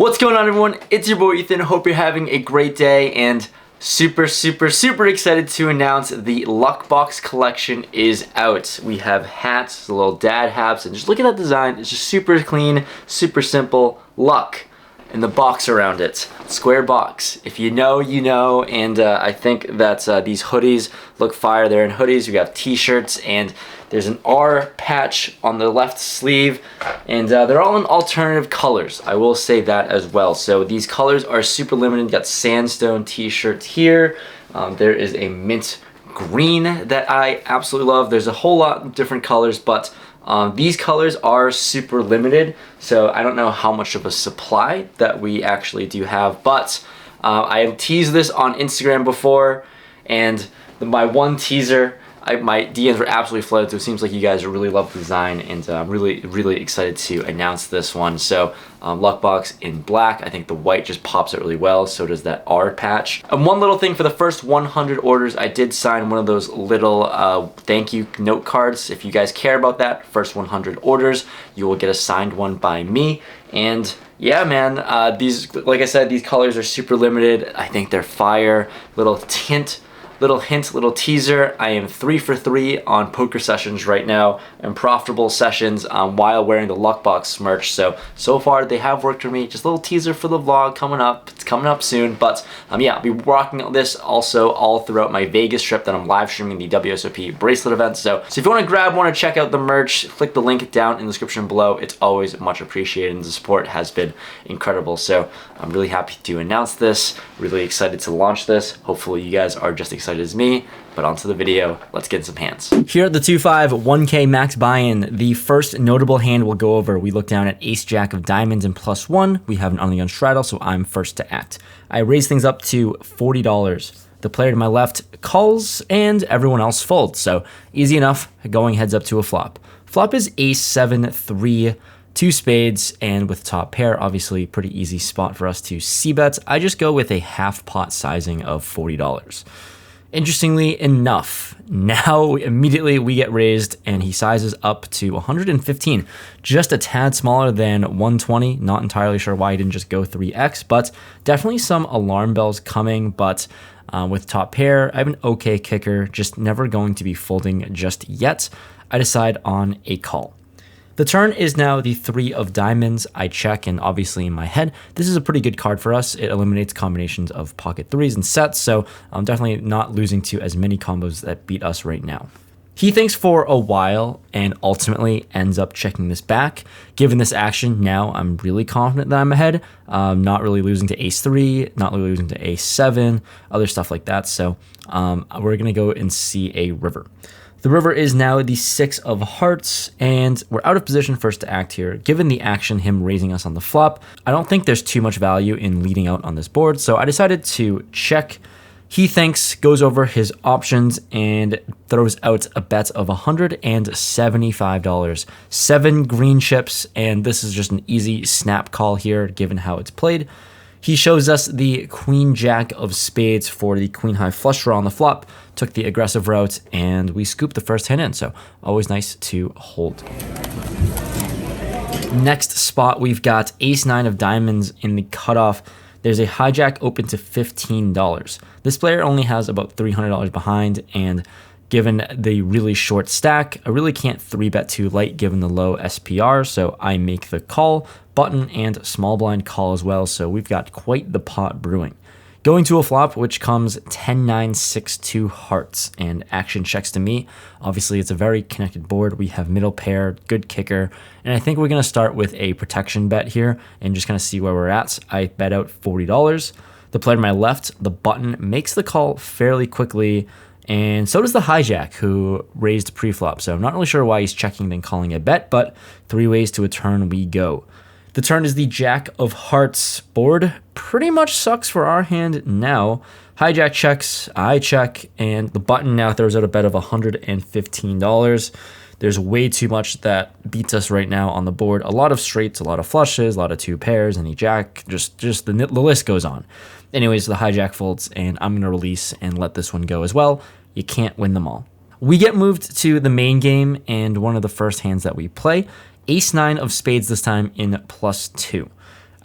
What's going on, everyone? It's your boy Ethan. Hope you're having a great day and super excited to announce the Luck Box collection is out. We have hats, the little dad hats, and just look at that design. It's just super clean, super simple. Luck and the box around it. Square box. If you know, you know. And I think that these hoodies look fire. They're in hoodies. We have t-shirts, and there's an R patch on the left sleeve, and they're all in alternative colors. I will say that as well. So these colors are super limited. Got sandstone t-shirt here. There is a mint green that I absolutely love. There's a whole lot of different colors, but these colors are super limited, so I don't know how much of a supply that we actually do have, but I have teased this on Instagram before, and my one teaser, my DMs were absolutely flooded, so it seems like you guys really love the design, and I'm really excited to announce this one. So Luck Box in black. I think the white just pops out really well, so does that R patch. And one little thing, for the first 100 orders, I did sign one of those little thank you note cards. If you guys care about that, first 100 orders, you will get a signed one by me. And yeah, man, these, like I said, these colors are super limited. I think they're fire. Little hint, little teaser. I am 3 for 3 on poker sessions right now, and profitable sessions while wearing the Luck Box merch. So far they have worked for me. Just a little teaser for the vlog coming up. It's coming up soon, but yeah, I'll be rocking this also all throughout my Vegas trip that I'm live streaming the WSOP bracelet event. So if you want to grab one or check out the merch, click the link down in the description below. It's always much appreciated, and the support has been incredible. So I'm really happy to announce this. Really excited to launch this. Hopefully you guys are just excited as me, but onto the video. Let's get some hands. Here at the 2-5 1K max buy-in, the first notable hand we'll go over. We look down at ace jack of diamonds and +1. We have an on the gun straddle, so I'm first to act. I raise things up to $40. The player to my left calls, and everyone else folds, so easy enough going heads up to a flop. Flop is ace 7 3 2 spades, and with top pair, obviously pretty easy spot for us to c-bet. I just go with a half pot sizing of $40. Interestingly enough, now immediately we get raised, and he sizes up to 115, just a tad smaller than 120. Not entirely sure why he didn't just go 3x, but definitely some alarm bells coming. But with top pair, I have an okay kicker, just never going to be folding just yet. I decide on a call. The turn is now the 3 of diamonds. I check, and obviously in my head, this is a pretty good card for us. It eliminates combinations of pocket 3s and sets, so I'm definitely not losing to as many combos that beat us right now. He thinks for a while and ultimately ends up checking this back. Given this action, now I'm really confident that I'm ahead. Not really losing to ace 3, not really losing to ace 7, other stuff like that. So we're gonna go and see a river. The river is now the 6 of hearts, and we're out of position first to act here. Given the action, him raising us on the flop, I don't think there's too much value in leading out on this board, so I decided to check. He thinks, goes over his options, and throws out a bet of $175. 7 green chips, and this is just an easy snap call here, given how it's played. He shows us the queen jack of spades for the queen high flush draw on the flop, took the aggressive route, and we scooped the first hand in, so always nice to hold. Next spot, we've got ace 9 of diamonds in the cutoff. There's a hijack open to $15. This player only has about $300 behind, and given the really short stack, I really can't 3-bet too light given the low SPR, so I make the call, button, and small blind call as well, so we've got quite the pot brewing. Going to a flop, which comes 10-9-6-2 hearts, and action checks to me. Obviously, it's a very connected board. We have middle pair, good kicker, and I think we're going to start with a protection bet here and just kind of see where we're at. I bet out $40. The player to my left, the button, makes the call fairly quickly, and so does the hijack, who raised pre-flop. So I'm not really sure why he's checking then calling a bet, but 3 ways to a turn we go. The turn is the jack of hearts. Board pretty much sucks for our hand now. Hijack checks, I check, and the button now throws out a bet of $115. There's way too much that beats us right now on the board. A lot of straights, a lot of flushes, a lot of 2 pairs, any jack, just the list goes on. Anyways, the hijack folds, and I'm gonna release and let this one go as well. You can't win them all. We get moved to the main game, and one of the first hands that we play, ace 9 of spades this time in +2.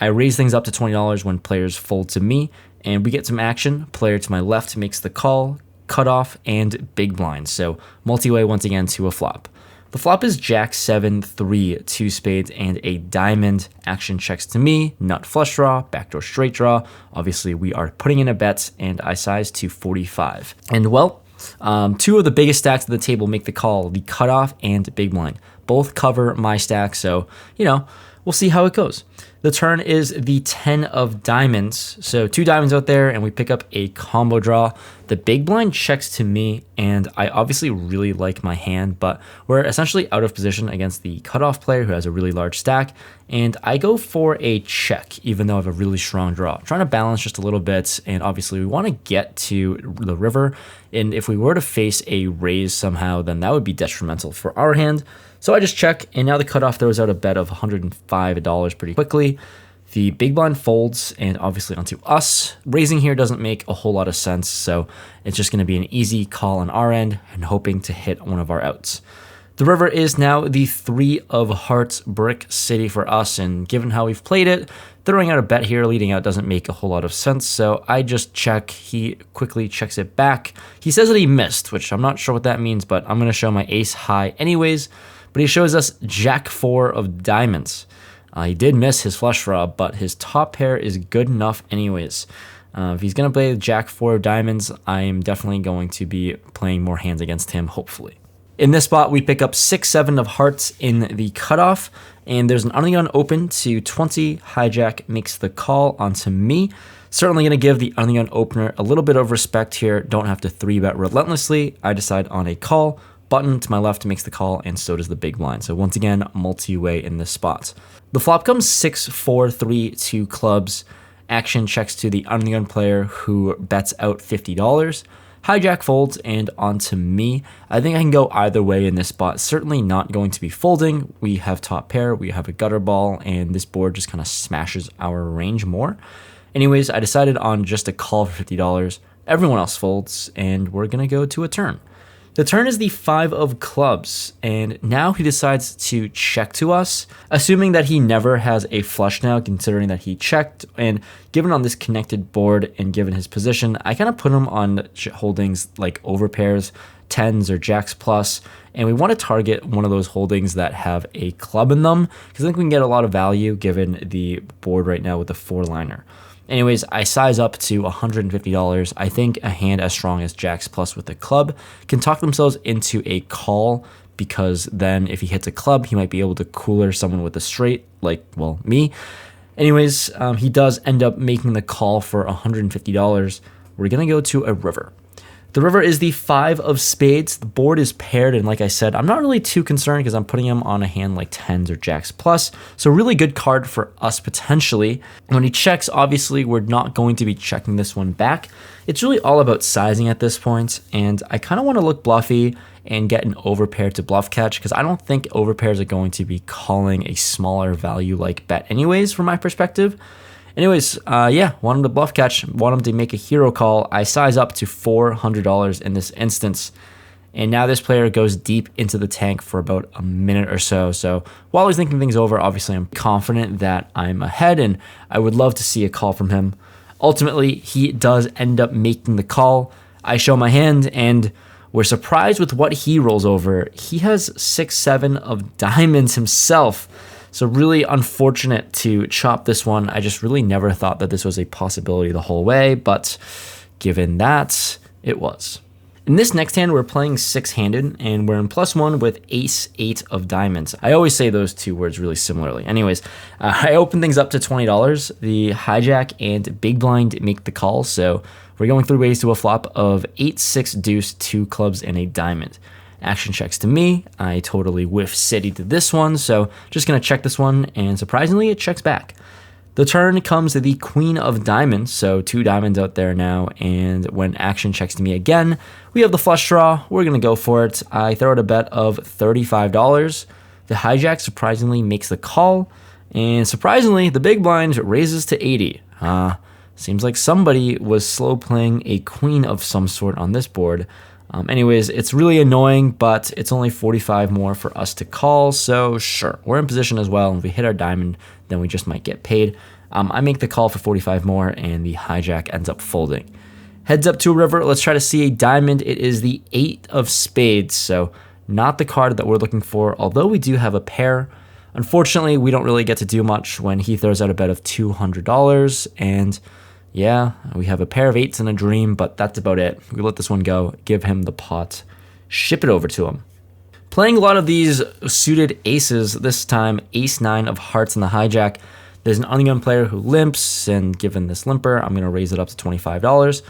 I raise things up to $20 when players fold to me, and we get some action. Player to my left makes the call, cutoff, and big blind. So multi-way once again to a flop. The flop is Jack 7, 3, 2 spades, and a diamond. Action checks to me, nut flush draw, backdoor straight draw. Obviously, we are putting in a bet, and I size to 45. And well, two of the biggest stacks of the table make the call, the cutoff and big blind. Both cover my stack, so, we'll see how it goes. The turn is the 10 of diamonds. So 2 diamonds out there, and we pick up a combo draw. The big blind checks to me, and I obviously really like my hand, but we're essentially out of position against the cutoff player who has a really large stack, and I go for a check, even though I have a really strong draw. I'm trying to balance just a little bit, and obviously we want to get to the river, and if we were to face a raise somehow, then that would be detrimental for our hand. So I just check, and now the cutoff throws out a bet of $105 pretty quickly. The big blind folds, and obviously onto us. Raising here doesn't make a whole lot of sense, so it's just going to be an easy call on our end and hoping to hit one of our outs. The river is now the 3 of hearts brick city for us, and given how we've played it, throwing out a bet here, leading out doesn't make a whole lot of sense, so I just check. He quickly checks it back. He says that he missed, which I'm not sure what that means, but I'm going to show my ace high anyways. But he shows us Jack 4 of diamonds. He did miss his flush draw, but his top pair is good enough anyways. If he's going to play Jack 4 of diamonds, I am definitely going to be playing more hands against him, hopefully. In this spot, we pick up 6, 7 of hearts in the cutoff, and there's an undergun open to 20. Hijack makes the call onto me. Certainly going to give the undergun opener a little bit of respect here. Don't have to 3-bet relentlessly. I decide on a call. Button to my left makes the call, and so does the big blind. So once again, multi-way in this spot. The flop comes 6, 4, 3, 2 clubs. Action checks to the undergun player who bets out $50. Hijack folds, and onto me. I think I can go either way in this spot. Certainly not going to be folding. We have top pair, we have a gutter ball, and this board just kind of smashes our range more. Anyways, I decided on just a call for $50. Everyone else folds, and we're going to go to a turn. The turn is the 5 of clubs, and now he decides to check to us, assuming that he never has a flush now, considering that he checked, and given on this connected board and given his position, I kind of put him on holdings like overpairs, 10s or jacks plus, and we want to target one of those holdings that have a club in them, because I think we can get a lot of value given the board right now with the 4-liner. Anyways, I size up to $150. I think a hand as strong as jacks plus with a club can talk themselves into a call, because then if he hits a club, he might be able to cooler someone with a straight, like, well, me. Anyways, he does end up making the call for $150. We're going to go to a river. The river is the 5 of spades. The board is paired, and like I said, I'm not really too concerned because I'm putting him on a hand like 10s or jacks plus. So really good card for us potentially. When he checks, obviously we're not going to be checking this one back. It's really all about sizing at this point, and I kind of want to look bluffy and get an overpair to bluff catch, because I don't think overpairs are going to be calling a smaller value like bet anyways from my perspective. Anyways, want him to bluff catch, want him to make a hero call. I size up to $400 in this instance. And now this player goes deep into the tank for about a minute or so. So while he's thinking things over, obviously I'm confident that I'm ahead, and I would love to see a call from him. Ultimately, he does end up making the call. I show my hand, and we're surprised with what he rolls over. He has 6, 7 of diamonds himself. So really unfortunate to chop this one. I just really never thought that this was a possibility the whole way, but given that, it was. In this next hand, we're playing 6-handed, and we're in +1 with ace 8 of diamonds. I always say those two words really similarly. Anyways, I open things up to $20. The hijack and big blind make the call, so we're going 3 ways to a flop of 8, 6 deuce, 2 clubs, and a diamond. Action checks to me. I totally whiff city to this one, so just going to check this one, and surprisingly, it checks back. The turn comes to the queen of diamonds, so 2 diamonds out there now, and when action checks to me again, we have the flush draw. We're going to go for it. I throw out a bet of $35. The hijack surprisingly makes the call, and surprisingly, the big blind raises to 80. Seems like somebody was slow playing a queen of some sort on this board. Anyways, it's really annoying, but it's only 45 more for us to call, so sure, we're in position as well, and if we hit our diamond, then we just might get paid. I make the call for 45 more, and the hijack ends up folding. Heads up to a river. Let's try to see a diamond. It is the 8 of spades, so not the card that we're looking for, although we do have a pair. Unfortunately, we don't really get to do much when he throws out a bet of $200, and yeah, we have a pair of 8s and a dream, but that's about it. We let this one go, give him the pot, ship it over to him. Playing a lot of these suited aces, this time ace-9 of hearts in the hijack. There's an ungun player who limps, and given this limper, I'm going to raise it up to $25.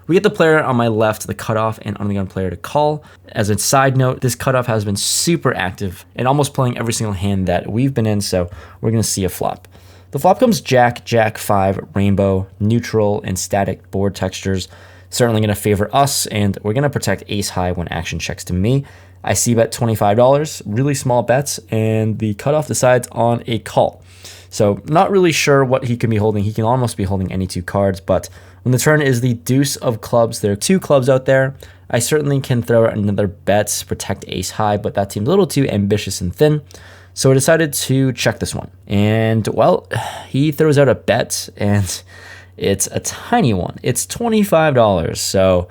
We get the player on my left, the cutoff, and ungun player to call. As a side note, this cutoff has been super active and almost playing every single hand that we've been in, so we're going to see a flop. The flop comes Jack, Jack 5, rainbow, neutral, and static board textures. Certainly going to favor us, and we're going to protect ace high when action checks to me. I see bet $25, really small bets, and the cutoff decides on a call. So not really sure what he can be holding. He can almost be holding any 2 cards, but when the turn is the deuce of clubs, there are 2 clubs out there. I certainly can throw out another bet to protect ace high, but that seems a little too ambitious and thin. So I decided to check this one. And well, he throws out a bet, and it's a tiny one. It's $25. So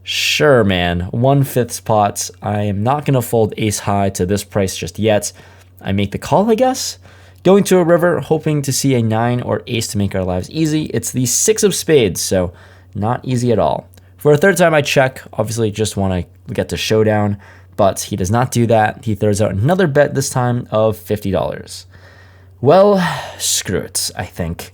sure, man, 1/5 pots. I am not going to fold ace high to this price just yet. I make the call, I guess. Going to a river, hoping to see a 9 or ace to make our lives easy. It's the 6 of spades, so not easy at all. For a third time, I check. Obviously, just want to get to showdown, but he does not do that. He throws out another bet, this time of $50. Well, screw it, I think.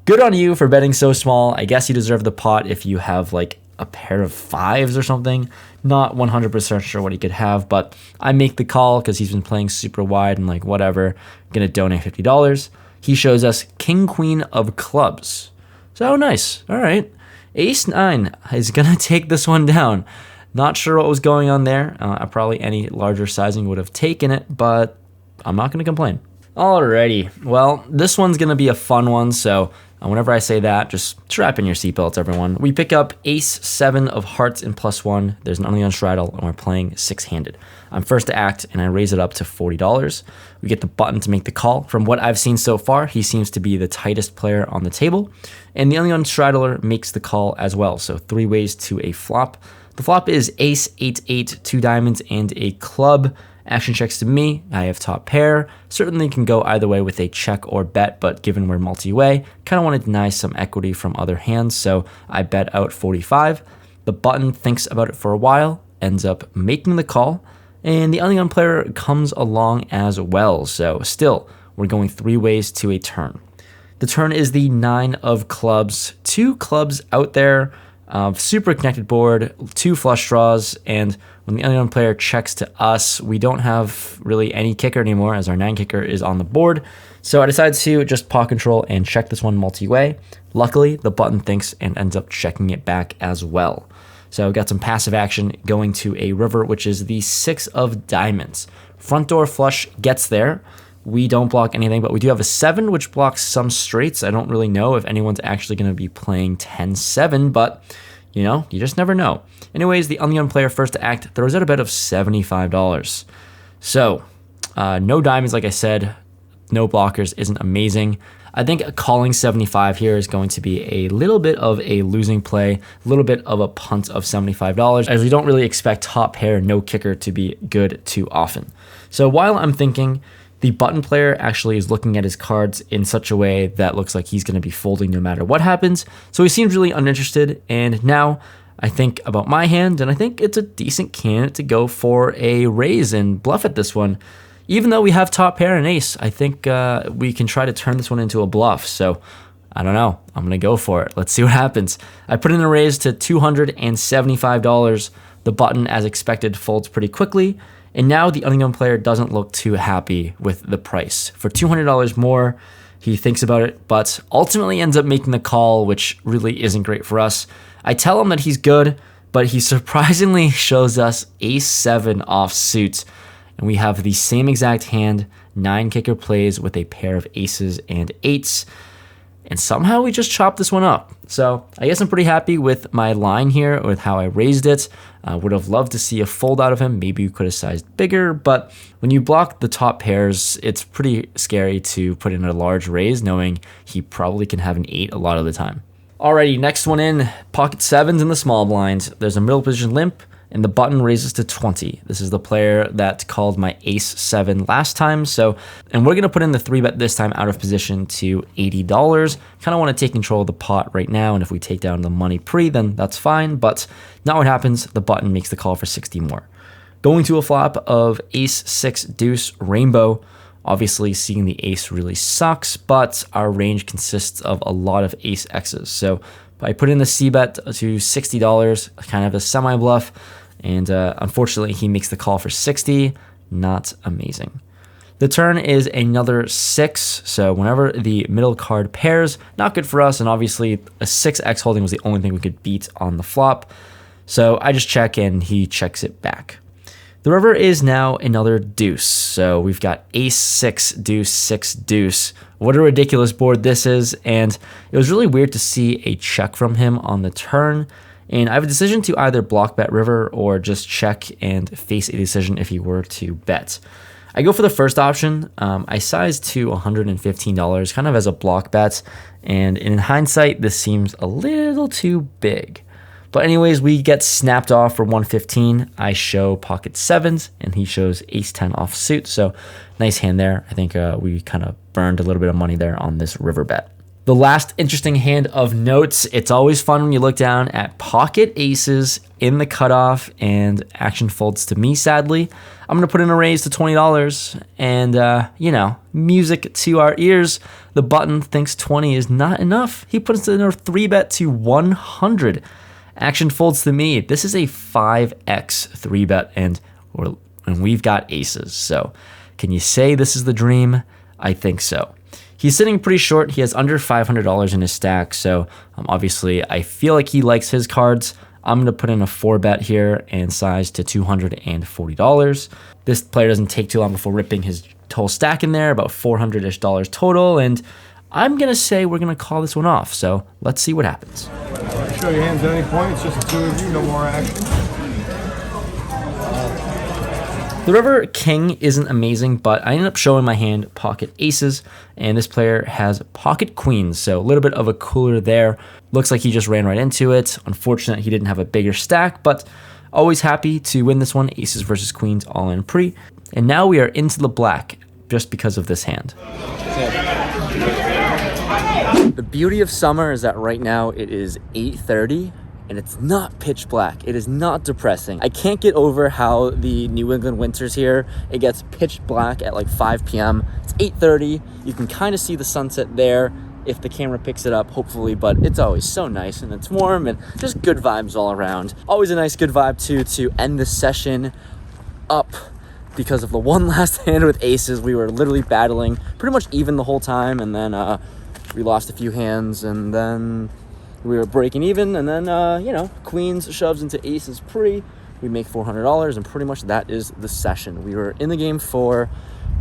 Good on you for betting so small. I guess you deserve the pot if you have like a pair of 5s or something. Not 100% sure what he could have, but I make the call because he's been playing super wide and like whatever. Gonna donate $50. He shows us king queen of clubs. So nice. All right. Ace 9 is gonna take this one down. Not sure what was going on there. Probably any larger sizing would have taken it, but I'm not gonna complain. Alrighty. Well, this one's gonna be a fun one, so whenever I say that, just strap in your seatbelts, everyone. We pick up ace 7 of hearts and +1. There's an ungun straddle, and we're playing 6-handed. I'm first to act, and I raise it up to $40. We get the button to make the call. From what I've seen so far, he seems to be the tightest player on the table, and the ungun straddler makes the call as well, so 3 ways to a flop. The flop is ace 8-8, 2 diamonds, and a club. Action checks to me. I have top pair. Certainly can go either way with a check or bet, but given we're multi-way, kind of want to deny some equity from other hands, so I bet out 45. The button thinks about it for a while, ends up making the call, and the ungun player comes along as well, so still, we're going 3 ways to a turn. The turn is the 9 of clubs. 2 clubs out there, super connected board, 2 flush draws, and when the ungun player checks to us, we don't have really any kicker anymore as our 9 kicker is on the board. So I decided to just paw control and check this one multi-way. Luckily, the button thinks and ends up checking it back as well. So got some passive action going to a river, which is the 6 of diamonds. Front door flush gets there. We don't block anything, but we do have a 7, which blocks some straights. I don't really know if anyone's actually going to be playing 10-7, but you know, you just never know. Anyways, the ungun player first to act throws out a bet of $75. So, no diamonds, like I said, no blockers isn't amazing. I think calling 75 here is going to be a little bit of a losing play, a little bit of a punt of $75, as we don't really expect top pair, no kicker to be good too often. So while I'm thinking, the button player actually is looking at his cards in such a way that looks like he's going to be folding no matter what happens. So he seems really uninterested. And now I think about my hand, and I think it's a decent candidate to go for a raise and bluff at this one. Even though we have top pair and ace, I think we can try to turn this one into a bluff. So I don't know. I'm going to go for it. Let's see what happens. I put in a raise to $275. The button, as expected, folds pretty quickly. And now the ungun player doesn't look too happy with the price. For $200 more, he thinks about it, but ultimately ends up making the call, which really isn't great for us. I tell him that he's good, but he surprisingly shows us ace 7 off suit. And we have the same exact hand, 9 kicker plays with a pair of aces and 8s. and somehow we just chopped this one up. So I guess I'm pretty happy with my line here, with how I raised it. Would have loved to see a fold out of him. Maybe we could have sized bigger, but when you block the top pairs, it's pretty scary to put in a large raise knowing he probably can have an 8 a lot of the time. Alrighty, next one in, pocket 7s in the small blind. There's a middle position limp, and the button raises to 20. This is the player that called my ace 7 last time. And we're going to put in the 3-bet this time out of position to $80. Kind of want to take control of the pot right now, and if we take down the money pre, then that's fine, but not what happens. The button makes the call for 60 more. Going to a flop of ace 6 deuce rainbow. Obviously, seeing the ace really sucks, but our range consists of a lot of ace X's. So I put in the C-bet to $60, kind of a semi-bluff, and unfortunately, he makes the call for 60. Not amazing. The turn is another 6, so whenever the middle card pairs, not good for us, and obviously a 6X holding was the only thing we could beat on the flop. So I just check, and he checks it back. The river is now another deuce, so we've got ace 6 deuce 6 deuce. What a ridiculous board this is, and it was really weird to see a check from him on the turn, and I have a decision to either block bet river or just check and face a decision if he were to bet. I go for the first option. I size to $115 kind of as a block bet, and in hindsight this seems a little too big. But anyways, we get snapped off for 115. I show pocket 7s, and he shows ace 10 offsuit. So nice hand there. I think we kind of burned a little bit of money there on this river bet. The last interesting hand of notes. It's always fun when you look down at pocket aces in the cutoff, and action folds to me, sadly. I'm going to put in a raise to $20, and, music to our ears. The button thinks 20 is not enough. He puts in a 3-bet to 100. Action folds to me. This is a 5x 3-bet, and we've got aces. So can you say this is the dream? I think so. He's sitting pretty short. He has under $500 in his stack. So obviously, I feel like he likes his cards. I'm going to put in a 4-bet here and size to $240. This player doesn't take too long before ripping his whole stack in there, about $400-ish total. And I'm going to say we're going to call this one off. So let's see what happens. Show your hands at any point. It's just the two of you, no more action. The river king isn't amazing, but I ended up showing my hand pocket aces, and this player has pocket queens, so a little bit of a cooler there. Looks like he just ran right into it. Unfortunate he didn't have a bigger stack, but always happy to win this one. Aces versus queens all in pre. And now we are into the black just because of this hand. The beauty of summer is that right now it is 8:30 and it's not pitch black. It is not depressing. I can't get over how the New England winters here, it gets pitch black at like 5 p.m. It's 8:30. You can kind of see the sunset there if the camera picks it up, hopefully, but it's always so nice and it's warm and just good vibes all around. Always a nice good vibe too to end the session up because of the one last hand with aces. We were literally battling pretty much even the whole time, and then we lost a few hands, and then we were breaking even, and then, queens shoves into aces pre. We make $400, and pretty much that is the session. We were in the game for,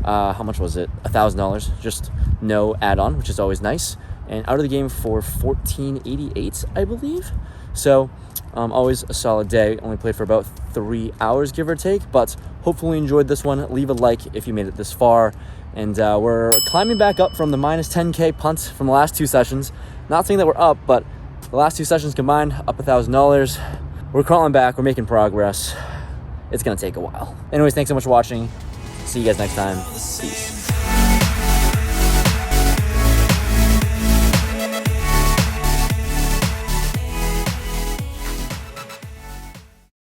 how much was it? $1,000, just no add-on, which is always nice. And out of the game for $14.88, I believe. So, always a solid day. Only played for about 3 hours, give or take, but hopefully you enjoyed this one. Leave a like if you made it this far. And we're climbing back up from the minus 10K punt from the last 2 sessions. Not saying that we're up, but the last 2 sessions combined, up $1,000. We're crawling back. We're making progress. It's going to take a while. Anyways, thanks so much for watching. See you guys next time. Peace.